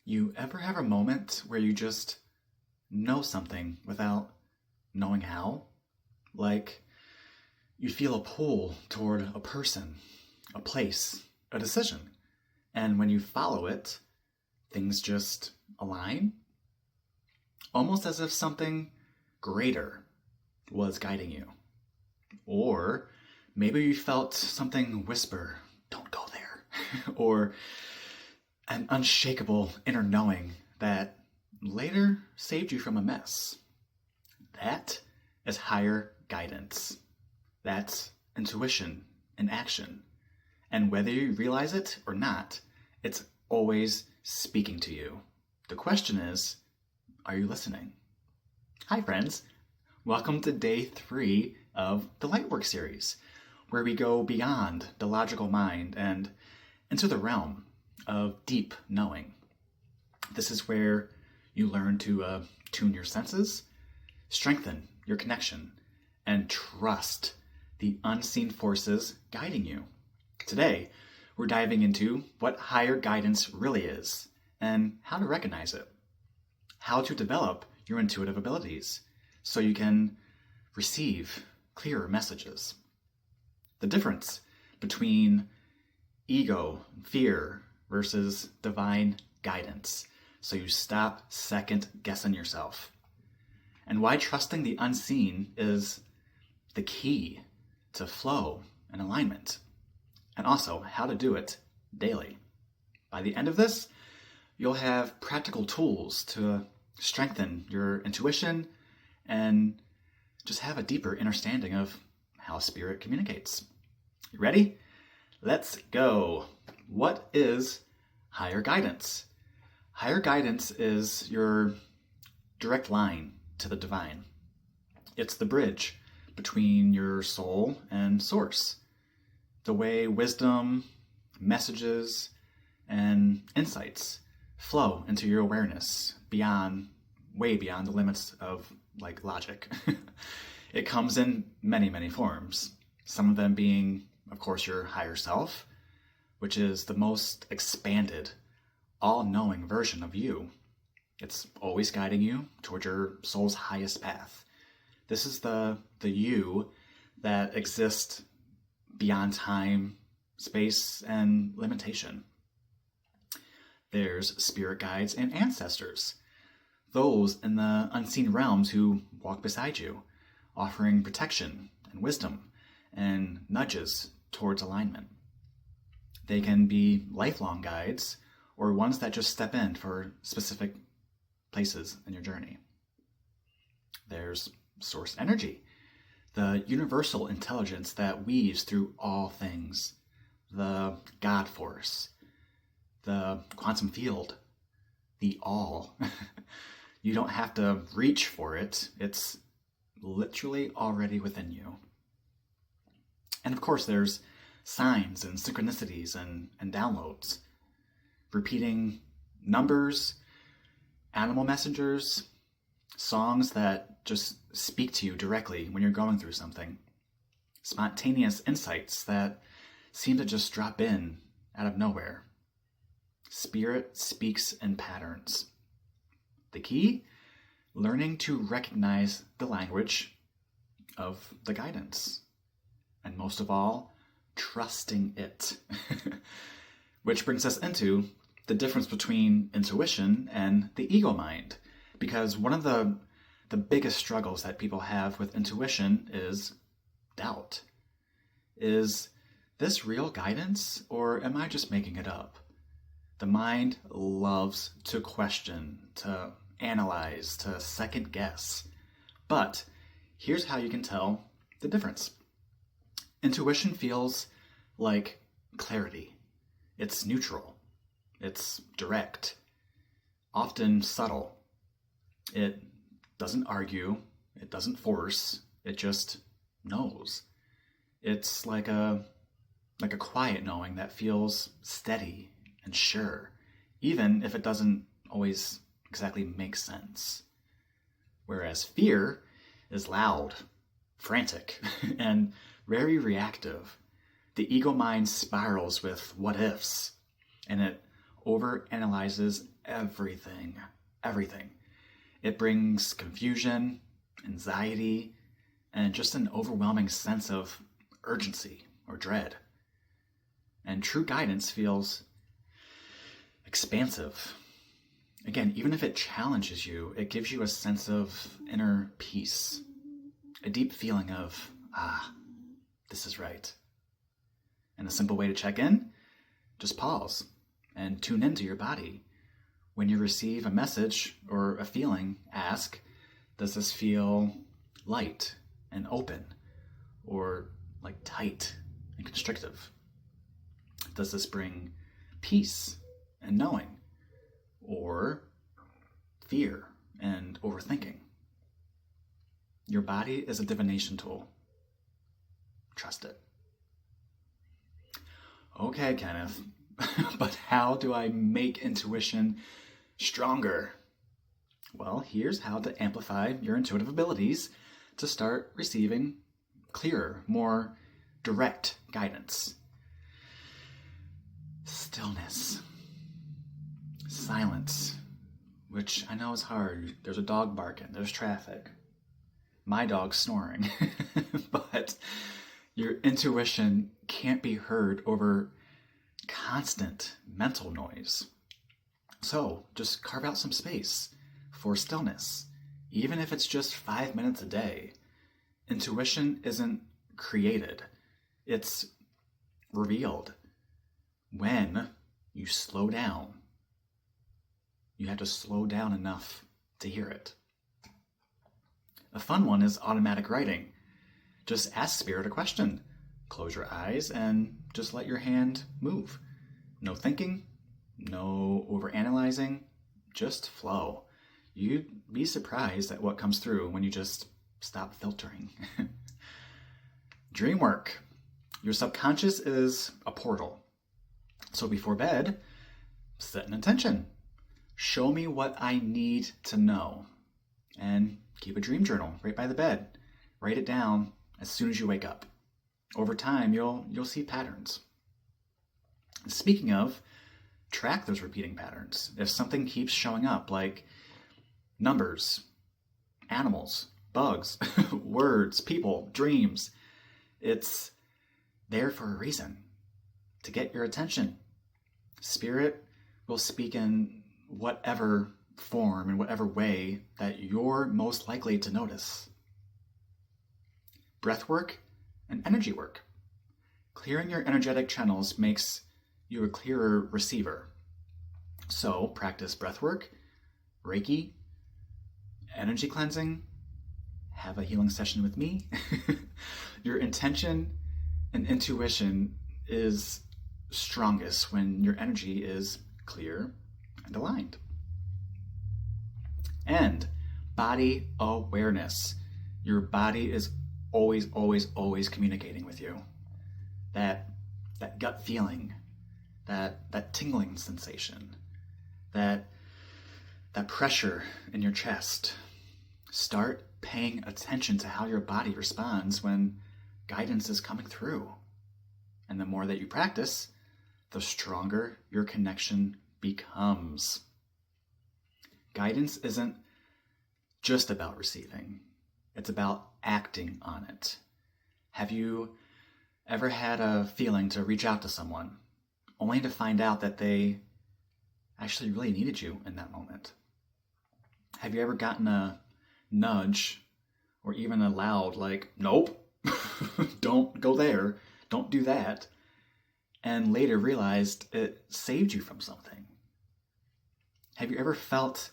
You ever have a moment where you just know something without knowing how? Like you feel a pull toward a person, a place, a decision, and when you follow it, things just align? Almost as if something greater was guiding you. Or maybe you felt something whisper, "Don't go there." Or an unshakable inner knowing that later saved you from a mess. That is higher guidance. That's intuition in action. And whether you realize it or not, it's always speaking to you. The question is, are you listening? Hi friends, welcome to day 3 of the Lightwork series, where we go beyond the logical mind and into the realm of deep knowing. This is where you learn to tune your senses, strengthen your connection, and trust the unseen forces guiding you. Today, we're diving into what higher guidance really is and how to recognize it, how to develop your intuitive abilities so you can receive clearer messages. The difference between ego, fear, versus divine guidance, so you stop second guessing yourself. And why trusting the unseen is the key to flow and alignment. And also how to do it daily. By the end of this, you'll have practical tools to strengthen your intuition and just have a deeper understanding of how spirit communicates. You ready? Let's go. What is higher guidance? Higher guidance is your direct line to the divine. It's the bridge between your soul and source. The way wisdom, messages, and insights flow into your awareness way beyond the limits of logic. It comes in many, many forms. Some of them being, of course, your higher self, which is the most expanded, all-knowing version of you. It's always guiding you toward your soul's highest path. This is the you that exists beyond time, space, and limitation. There's spirit guides and ancestors, those in the unseen realms who walk beside you, offering protection and wisdom and nudges towards alignment. They can be lifelong guides or ones that just step in for specific places in your journey. There's source energy, the universal intelligence that weaves through all things, the God force, the quantum field, the all. You don't have to reach for it. It's literally already within you. And of course, there's signs and synchronicities and downloads, repeating numbers, animal messengers, songs that just speak to you directly when you're going through something, spontaneous insights that seem to just drop in out of nowhere. Spirit speaks in patterns. The key? Learning to recognize the language of the guidance. And most of all, trusting it. Which brings us into the difference between intuition and the ego mind. Because one of the biggest struggles that people have with intuition is doubt. Is this real guidance, or am I just making it up? The mind loves to question, to analyze, to second guess. But here's how you can tell the difference. Intuition feels like clarity. It's neutral. It's direct. Often subtle. It doesn't argue. It doesn't force. It just knows. It's like a quiet knowing that feels steady and sure, even if it doesn't always exactly make sense. Whereas fear is loud, frantic, and very reactive. The ego mind spirals with what ifs, and it overanalyzes everything. Everything. It brings confusion, anxiety, and just an overwhelming sense of urgency or dread. And true guidance feels expansive. Again, even if it challenges you, it gives you a sense of inner peace, a deep feeling of, this is right. And a simple way to check in, just pause and tune into your body. When you receive a message or a feeling, ask, does this feel light and open, or like tight and constrictive? Does this bring peace and knowing, or fear and overthinking? Your body is a divination tool. Trust it. Okay, Kenneth, but how do I make intuition stronger? Well, here's how to amplify your intuitive abilities to start receiving clearer, more direct guidance. Stillness. Silence, which I know is hard. There's a dog barking, there's traffic. My dog's snoring. But your intuition can't be heard over constant mental noise. So just carve out some space for stillness, even if it's just 5 minutes a day. Intuition isn't created, it's revealed when you slow down. You have to slow down enough to hear it. A fun one is automatic writing. Just ask Spirit a question. Close your eyes and just let your hand move. No thinking, no overanalyzing, just flow. You'd be surprised at what comes through when you just stop filtering. Dream work. Your subconscious is a portal. So before bed, set an intention. Show me what I need to know. And keep a dream journal right by the bed. Write it down as soon as you wake up. Over time, you'll see patterns. Speaking of, track those repeating patterns. If something keeps showing up, like numbers, animals, bugs, words, people, dreams, it's there for a reason, to get your attention. Spirit will speak in whatever form, in whatever way that you're most likely to notice. Breath work and energy work. Clearing your energetic channels makes you a clearer receiver. So practice breath work, Reiki, energy cleansing, have a healing session with me. Your intention and intuition is strongest when your energy is clear and aligned. And body awareness. Your body is always, always, always communicating with you. That gut feeling, that tingling sensation, that pressure in your chest. Start paying attention to how your body responds when guidance is coming through. And the more that you practice, the stronger your connection becomes. Guidance isn't just about receiving. It's about acting on it. Have you ever had a feeling to reach out to someone, only to find out that they actually really needed you in that moment? Have you ever gotten a nudge or even a loud, like, nope, don't go there, don't do that, and later realized it saved you from something? Have you ever felt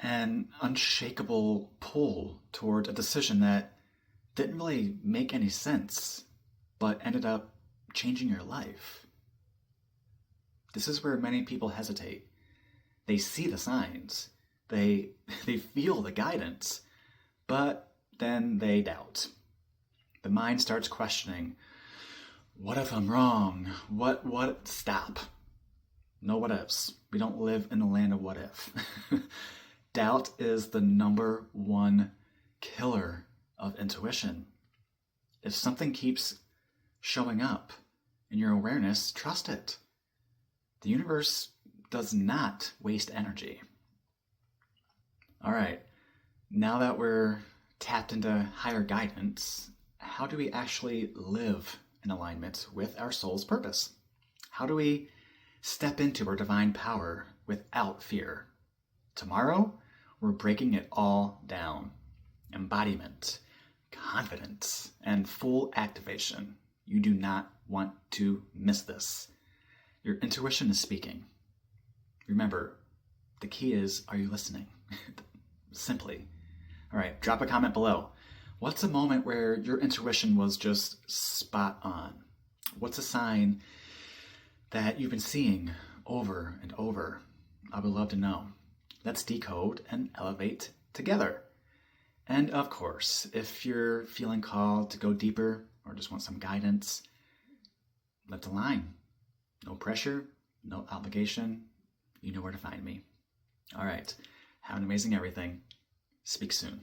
an unshakable pull toward a decision that didn't really make any sense, but ended up changing your life? This is where many people hesitate. They see the signs, they feel the guidance, but then they doubt. The mind starts questioning, what if I'm wrong? What? Stop. No what ifs. We don't live in the land of what if. Doubt is the number one killer of intuition. If something keeps showing up in your awareness, trust it. The universe does not waste energy. All right, now that we're tapped into higher guidance, how do we actually live in alignment with our soul's purpose? How do we step into our divine power without fear? Tomorrow, we're breaking it all down. Embodiment, confidence, and full activation. You do not want to miss this. Your intuition is speaking. Remember, the key is, are you listening? Simply. All right, drop a comment below. What's a moment where your intuition was just spot on? What's a sign that you've been seeing over and over? I would love to know. Let's decode and elevate together. And of course, if you're feeling called to go deeper or just want some guidance, let's align. No pressure, no obligation. You know where to find me. All right. Have an amazing everything. Speak soon.